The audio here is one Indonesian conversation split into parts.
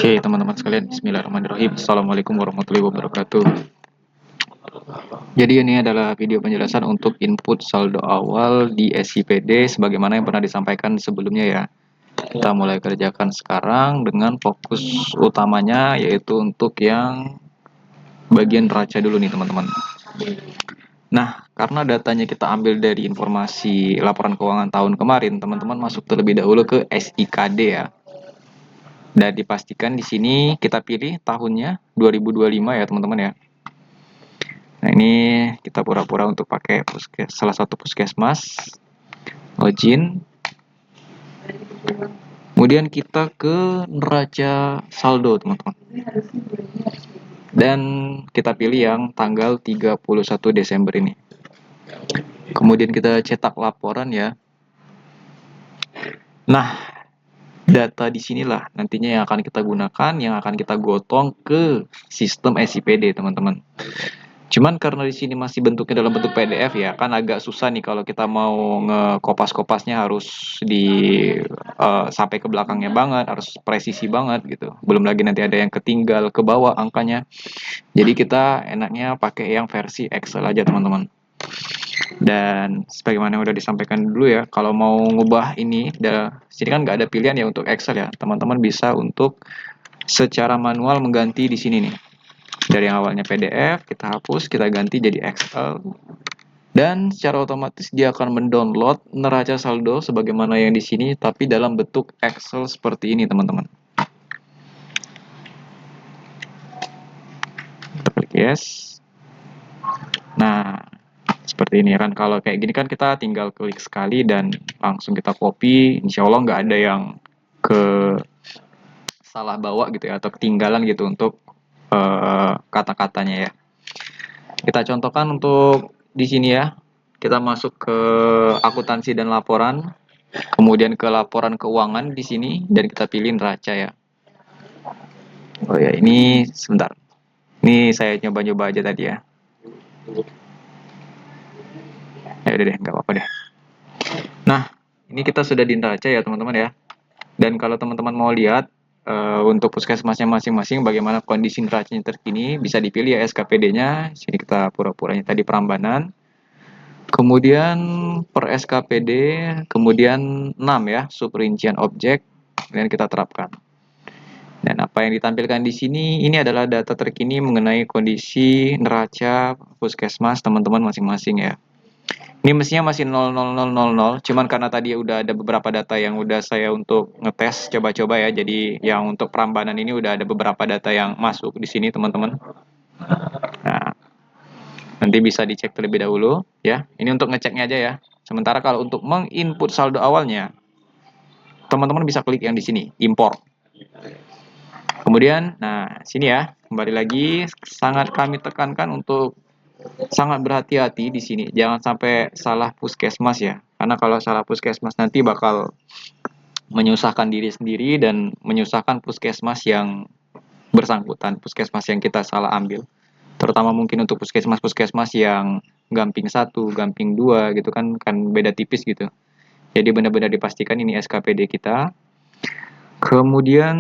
Oke, teman-teman sekalian, bismillahirrahmanirrahim. Assalamualaikum warahmatullahi wabarakatuh. Jadi ini adalah video penjelasan untuk input saldo awal di SIPD sebagaimana yang pernah disampaikan sebelumnya ya. Kita mulai kerjakan sekarang dengan fokus utamanya yaitu untuk yang bagian neraca dulu nih teman-teman. Nah, karena datanya kita ambil dari informasi laporan keuangan tahun kemarin, teman-teman masuk terlebih dahulu ke SIKD ya. Dan dipastikan di sini kita pilih tahunnya 2025 ya teman-teman ya. Nah ini kita pura-pura untuk pakai salah satu puskesmas, login. Kemudian kita ke neraca saldo teman-teman. Dan kita pilih yang tanggal 31 Desember ini. Kemudian kita cetak laporan ya. Nah, data di sinilah nantinya yang akan kita gunakan, yang akan kita gotong ke sistem SIPD teman-teman. Cuman karena di sini masih bentuknya dalam bentuk PDF ya, kan agak susah nih kalau kita mau ngekopas-kopasnya harus sampai ke belakangnya banget, harus presisi banget gitu. Belum lagi nanti ada yang ketinggal ke bawah angkanya. Jadi kita enaknya pakai yang versi Excel aja teman-teman. Dan sebagaimana yang udah disampaikan dulu ya, kalau mau ngubah ini, sini kan nggak ada pilihan ya untuk Excel ya. Teman-teman bisa untuk secara manual mengganti di sini nih. Dari yang awalnya PDF, kita hapus, kita ganti jadi Excel. Dan secara otomatis dia akan mendownload neraca saldo sebagaimana yang di sini, tapi dalam bentuk Excel seperti ini teman-teman. Kita klik yes. Nah, seperti ini kan, kalau kayak gini kan kita tinggal klik sekali dan langsung kita copy, insya Allah nggak ada yang salah bawa gitu ya, atau ketinggalan gitu untuk kata-katanya ya. Kita contohkan untuk di sini ya, kita masuk ke akuntansi dan laporan, kemudian ke laporan keuangan di sini, dan kita pilih neraca ya. Oh ya, ini sebentar. Ini saya nyoba-nyoba aja tadi ya. Ya udah deh, nggak apa-apa deh. Nah, ini kita sudah di neraca ya teman-teman ya. Dan kalau teman-teman mau lihat untuk puskesmasnya masing-masing bagaimana kondisi neracanya terkini, bisa dipilih ya SKPD-nya. Sini kita pura-puranya tadi Prambanan. Kemudian per SKPD, kemudian 6 ya, subrincian objek, kemudian kita terapkan. Dan apa yang ditampilkan di sini, ini adalah data terkini mengenai kondisi neraca puskesmas teman-teman masing-masing ya. Ini mestinya masih 00000, cuman karena tadi udah ada beberapa data yang udah saya untuk ngetes coba-coba ya, jadi yang untuk Prambanan ini udah ada beberapa data yang masuk di sini teman-teman. Nah, nanti bisa dicek terlebih dahulu ya. Ini untuk ngeceknya aja ya. Sementara kalau untuk menginput saldo awalnya, teman-teman bisa klik yang di sini, import. Kemudian, nah sini ya, kembali lagi sangat kami tekankan untuk sangat berhati-hati di sini. Jangan sampai salah puskesmas ya. Karena kalau salah puskesmas nanti bakal menyusahkan diri sendiri dan menyusahkan puskesmas yang bersangkutan, puskesmas yang kita salah ambil. Terutama mungkin untuk puskesmas-puskesmas yang gamping 1, gamping 2 gitu kan beda tipis gitu. Jadi benar-benar dipastikan ini SKPD kita. Kemudian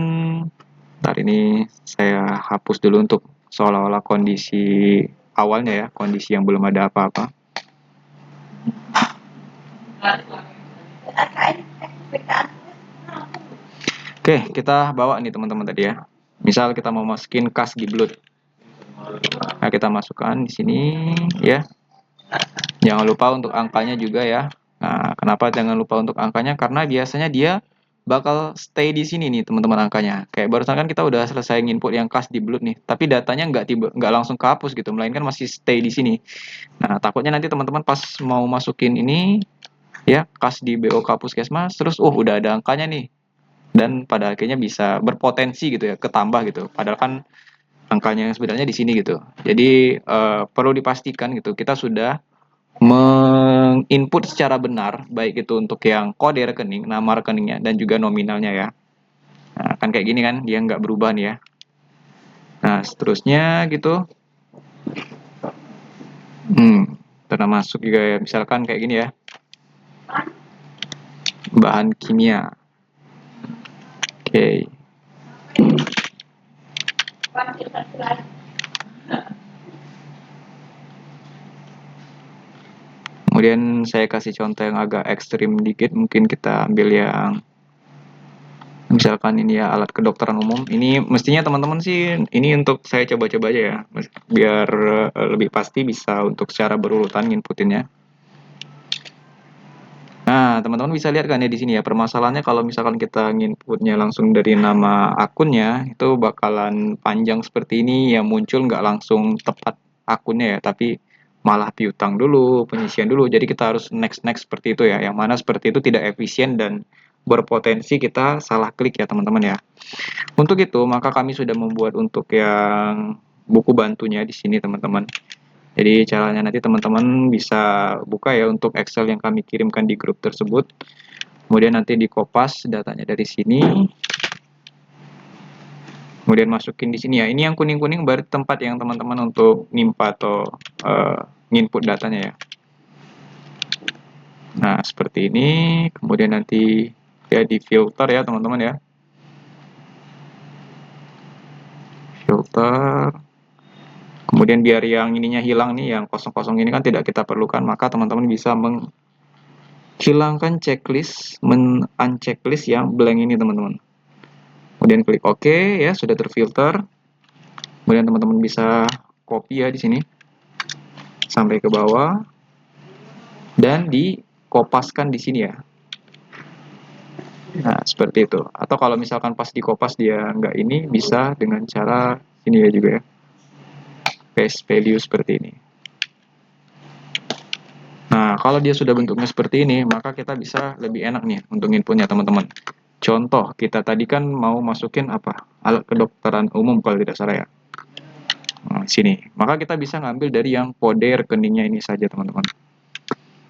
ntar ini saya hapus dulu untuk seolah-olah kondisi awalnya ya, kondisi yang belum ada apa-apa. Oke, kita bawa nih teman-teman tadi ya. Misal kita mau masukin kas giblut. Nah, kita masukkan di sini ya. Jangan lupa untuk angkanya juga ya. Nah, kenapa jangan lupa untuk angkanya? Karena biasanya dia bakal stay di sini nih teman-teman angkanya. Kayak barusan kan kita udah selesai input yang kas di blood nih, tapi datanya nggak langsung kehapus gitu, melainkan masih stay di sini. Nah, takutnya nanti teman-teman pas mau masukin ini ya kas di BOK Puskesmas, terus udah ada angkanya nih, dan pada akhirnya bisa berpotensi gitu ya ketambah gitu. Padahal kan angkanya sebenarnya di sini gitu. Jadi perlu dipastikan gitu kita sudah menginput secara benar, baik itu untuk yang kode rekening, nama rekeningnya, dan juga nominalnya ya. Nah, kan kayak gini kan, dia nggak berubah nih ya. Nah, seterusnya gitu. Pernah masuk juga ya, misalkan kayak gini ya. Bahan kimia. Oke. Kemudian saya kasih contoh yang agak ekstrim dikit, mungkin kita ambil yang misalkan ini ya alat kedokteran umum. Ini mestinya teman-teman sih ini untuk saya coba-coba aja ya, biar lebih pasti bisa untuk secara berurutan inputinnya. Nah, teman-teman bisa lihat kan ya di sini ya, permasalahannya kalau misalkan kita nginputnya langsung dari nama akunnya, itu bakalan panjang seperti ini, yang muncul nggak langsung tepat akunnya ya, tapi malah piutang dulu, penyisian dulu. Jadi kita harus next-next seperti itu ya, yang mana seperti itu tidak efisien dan berpotensi kita salah klik ya teman-teman ya. Untuk itu, maka kami sudah membuat untuk yang buku bantunya di sini teman-teman. Jadi caranya nanti teman-teman bisa buka ya untuk Excel yang kami kirimkan di grup tersebut. Kemudian nanti dikopas datanya dari sini. Kemudian masukin di sini ya. Ini yang kuning-kuning berarti tempat yang teman-teman untuk nimpa atau nginput datanya ya. Nah, seperti ini. Kemudian nanti ya di filter ya teman-teman ya. Filter. Kemudian biar yang ininya hilang nih, yang kosong-kosong ini kan tidak kita perlukan, maka teman-teman bisa menghilangkan checklist, men-unchecklist yang blank ini teman-teman. Kemudian klik OK ya, sudah terfilter. Kemudian teman-teman bisa copy ya di sini sampai ke bawah dan dikopaskan di sini ya. Nah, seperti itu. Atau kalau misalkan pas dikopas dia nggak ini, bisa dengan cara ini ya juga ya. Paste value seperti ini. Nah, kalau dia sudah bentuknya seperti ini, maka kita bisa lebih enak nih untuk inputnya teman-teman. Contoh, kita tadi kan mau masukin apa? Alat kedokteran umum kalau tidak salah ya. Nah, sini. Maka kita bisa ngambil dari yang kode rekeningnya ini saja teman-teman.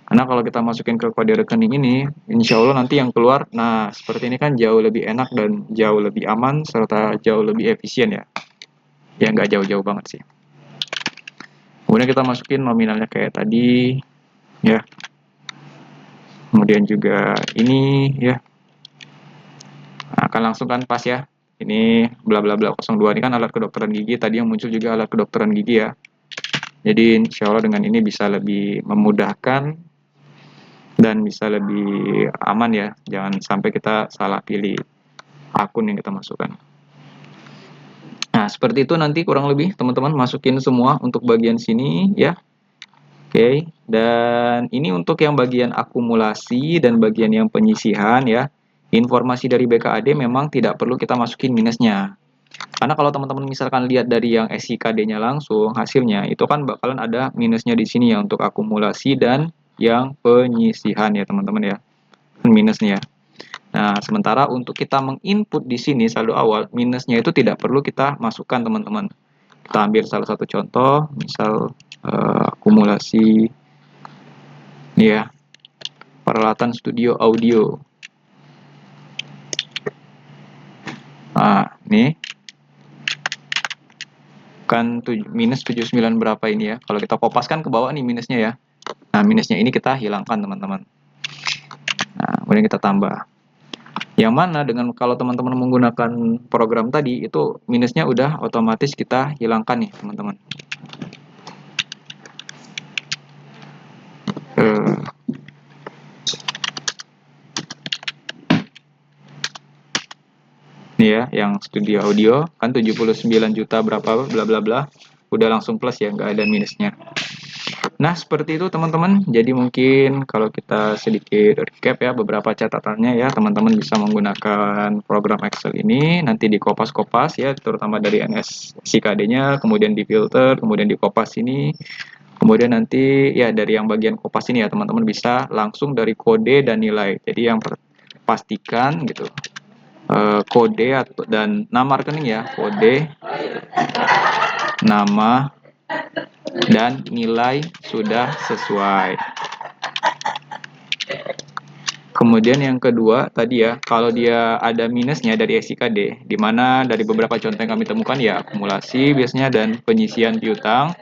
Karena kalau kita masukin ke kode rekening ini, insya Allah nanti yang keluar, nah seperti ini kan jauh lebih enak dan jauh lebih aman, serta jauh lebih efisien ya. Ya nggak jauh-jauh banget sih. Kemudian kita masukin nominalnya kayak tadi, ya. Kemudian juga ini, ya. Nah, akan langsung kan pas ya. Ini bla bla bla 02 ini kan alat kedokteran gigi, tadi yang muncul juga alat kedokteran gigi ya. Jadi insya Allah dengan ini bisa lebih memudahkan dan bisa lebih aman ya, jangan sampai kita salah pilih akun yang kita masukkan. Nah, seperti itu nanti kurang lebih teman-teman masukin semua untuk bagian sini ya. Oke, dan ini untuk yang bagian akumulasi dan bagian yang penyisihan ya. Informasi dari BKAD memang tidak perlu kita masukin minusnya. Karena kalau teman-teman misalkan lihat dari yang SIKD-nya langsung hasilnya, itu kan bakalan ada minusnya di sini ya untuk akumulasi dan yang penyisihan ya teman-teman ya, minusnya. Nah, sementara untuk kita menginput di sini saldo awal, minusnya itu tidak perlu kita masukkan teman-teman. Kita ambil salah satu contoh, misal akumulasi ya, peralatan studio audio. Nah, ini kan minus 79 berapa ini ya. Kalau kita kopaskan ke bawah nih minusnya ya. Nah, minusnya ini kita hilangkan teman-teman. Nah, kemudian kita tambah. Yang mana dengan kalau teman-teman menggunakan program tadi, itu minusnya udah otomatis kita hilangkan nih teman-teman. Ini ya, yang studio audio, kan 79 juta berapa, bla bla bla. Udah langsung plus ya, nggak ada minusnya. Nah, seperti itu teman-teman. Jadi mungkin kalau kita sedikit recap ya beberapa catatannya ya, teman-teman bisa menggunakan program Excel ini, nanti dikopas-kopas ya, terutama dari NSCKD-nya, kemudian difilter, kemudian dikopas ini, kemudian nanti ya dari yang bagian kopas ini ya, teman-teman bisa langsung dari kode dan nilai. Jadi yang pastikan gitu, kode dan nama rekening ya, kode, nama, dan nilai sudah sesuai. Kemudian yang kedua tadi ya, kalau dia ada minusnya dari SIKD, di mana dari beberapa contoh yang kami temukan ya akumulasi biasanya dan penyisian piutang,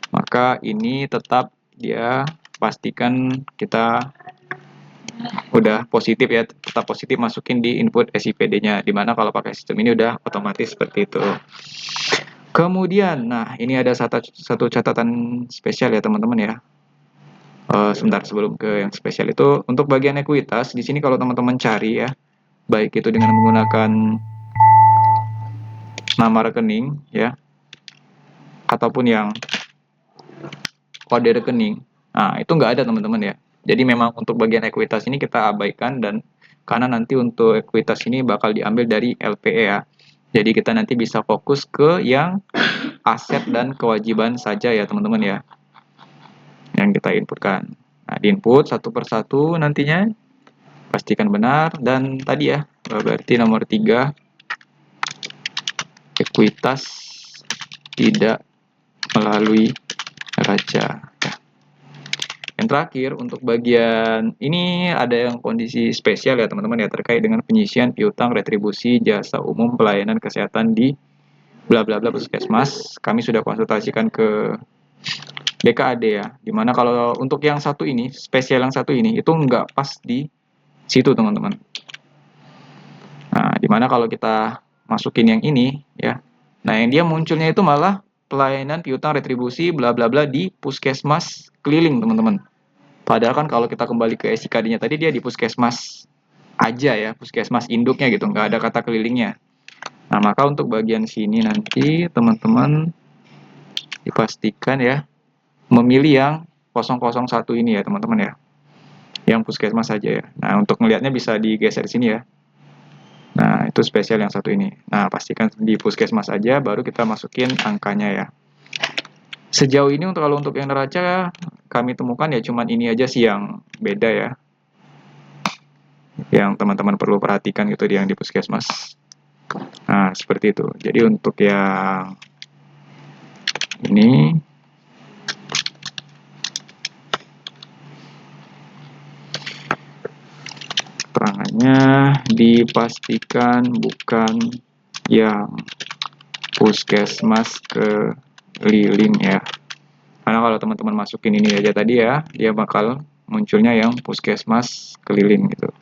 maka ini tetap dia pastikan kita udah positif ya, tetap positif masukin di input SIPD-nya, di mana kalau pakai sistem ini udah otomatis seperti itu. Kemudian, nah ini ada satu catatan spesial ya teman-teman ya. Sebentar sebelum ke yang spesial itu, untuk bagian ekuitas di sini kalau teman-teman cari ya, baik itu dengan menggunakan nama rekening ya, ataupun yang kode rekening. Nah, itu nggak ada teman-teman ya. Jadi memang untuk bagian ekuitas ini kita abaikan, dan karena nanti untuk ekuitas ini bakal diambil dari LPE ya. Jadi kita nanti bisa fokus ke yang aset dan kewajiban saja ya teman-teman ya, yang kita inputkan. Nah, diinput satu persatu nantinya, pastikan benar. Dan tadi ya, berarti nomor 3, ekuitas tidak melalui neraca. Yang terakhir, untuk bagian ini ada yang kondisi spesial ya teman-teman ya, terkait dengan penyisian piutang retribusi jasa umum pelayanan kesehatan di bla bla bla puskesmas. Kami sudah konsultasikan ke BKAD ya, dimana kalau untuk yang satu ini, spesial yang satu ini, itu nggak pas di situ teman-teman. Nah, dimana kalau kita masukin yang ini ya, nah yang dia munculnya itu malah pelayanan piutang retribusi bla bla bla di puskesmas keliling teman-teman. Padahal kan kalau kita kembali ke SIKD-nya tadi, dia di puskesmas aja ya, puskesmas induknya gitu, nggak ada kata kelilingnya. Nah, maka untuk bagian sini nanti teman-teman dipastikan ya, memilih yang 001 ini ya teman-teman ya, yang puskesmas saja ya. Nah, untuk melihatnya bisa digeser sini ya. Nah, itu spesial yang satu ini. Nah, pastikan di puskesmas aja, baru kita masukin angkanya ya. Sejauh ini kalau untuk yang neraca, kami temukan ya cuman ini aja sih yang beda ya, yang teman-teman perlu perhatikan gitu yang di puskesmas. Nah, seperti itu. Jadi untuk yang ini keterangannya dipastikan bukan yang puskesmas keliling ya. Karena kalau teman-teman masukin ini aja tadi ya, dia bakal munculnya yang puskesmas keliling gitu.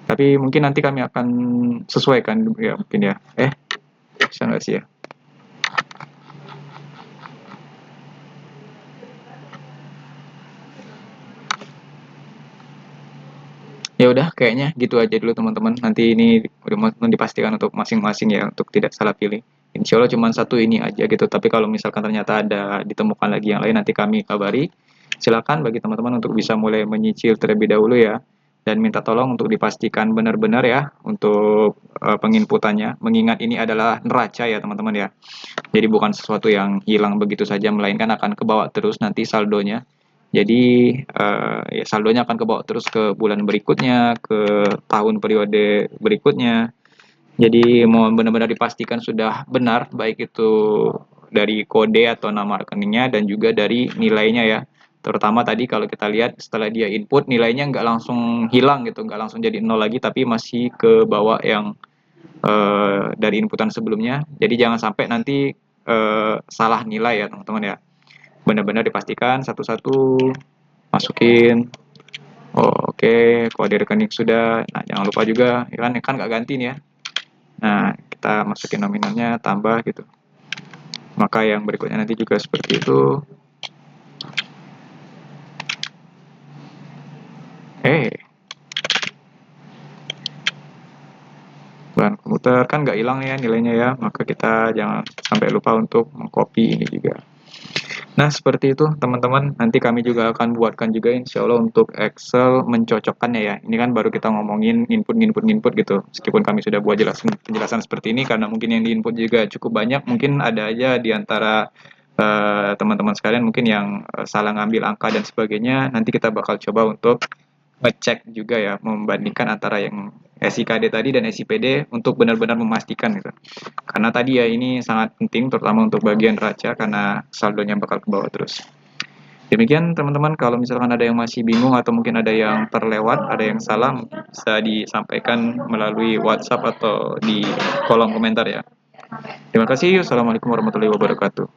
Tapi mungkin nanti kami akan sesuaikan ya mungkin ya. Bisa nggak sih ya? Ya udah, kayaknya gitu aja dulu teman-teman. Nanti ini udah mau dipastikan untuk masing-masing ya, untuk tidak salah pilih. Insya Allah cuma satu ini aja gitu. Tapi kalau misalkan ternyata ada ditemukan lagi yang lain, nanti kami kabari. Silakan bagi teman-teman untuk bisa mulai menyicil terlebih dahulu ya. Dan minta tolong untuk dipastikan benar-benar ya untuk penginputannya. Mengingat ini adalah neraca ya teman-teman ya. Jadi bukan sesuatu yang hilang begitu saja, melainkan akan kebawa terus nanti saldonya. Jadi ya saldonya akan kebawa terus ke bulan berikutnya, ke tahun periode berikutnya. Jadi mau benar-benar dipastikan sudah benar, baik itu dari kode atau nama rekeningnya dan juga dari nilainya ya. Terutama tadi kalau kita lihat setelah dia input, nilainya nggak langsung hilang gitu, nggak langsung jadi nol lagi, tapi masih ke bawah yang dari inputan sebelumnya. Jadi jangan sampai nanti salah nilai ya teman-teman ya. Benar-benar dipastikan satu-satu masukin. Oh, oke, kode rekening sudah. Nah, jangan lupa juga, ya kan nggak ganti nih ya. Nah, kita masukin nominalnya, tambah gitu. Maka yang berikutnya nanti juga seperti itu. Bahan komputer kan nggak hilang ya nilainya ya, maka kita jangan sampai lupa untuk mengcopy ini juga. Nah, seperti itu teman-teman. Nanti kami juga akan buatkan juga insya Allah untuk Excel mencocokkannya ya. Ini kan baru kita ngomongin input gitu. Meskipun kami sudah buat penjelasan seperti ini, karena mungkin yang diinput juga cukup banyak, mungkin ada aja di antara teman-teman sekalian mungkin yang salah ngambil angka dan sebagainya. Nanti kita bakal coba untuk ngecek juga ya, membandingkan antara yang SIKD tadi dan SIPD untuk benar-benar memastikan gitu. Karena tadi ya ini sangat penting terutama untuk bagian raca karena saldonya bakal ke bawah terus. Demikian teman-teman, kalau misalkan ada yang masih bingung atau mungkin ada yang terlewat, ada yang salah, bisa disampaikan melalui WhatsApp atau di kolom komentar ya. Terima kasih. Assalamualaikum warahmatullahi wabarakatuh.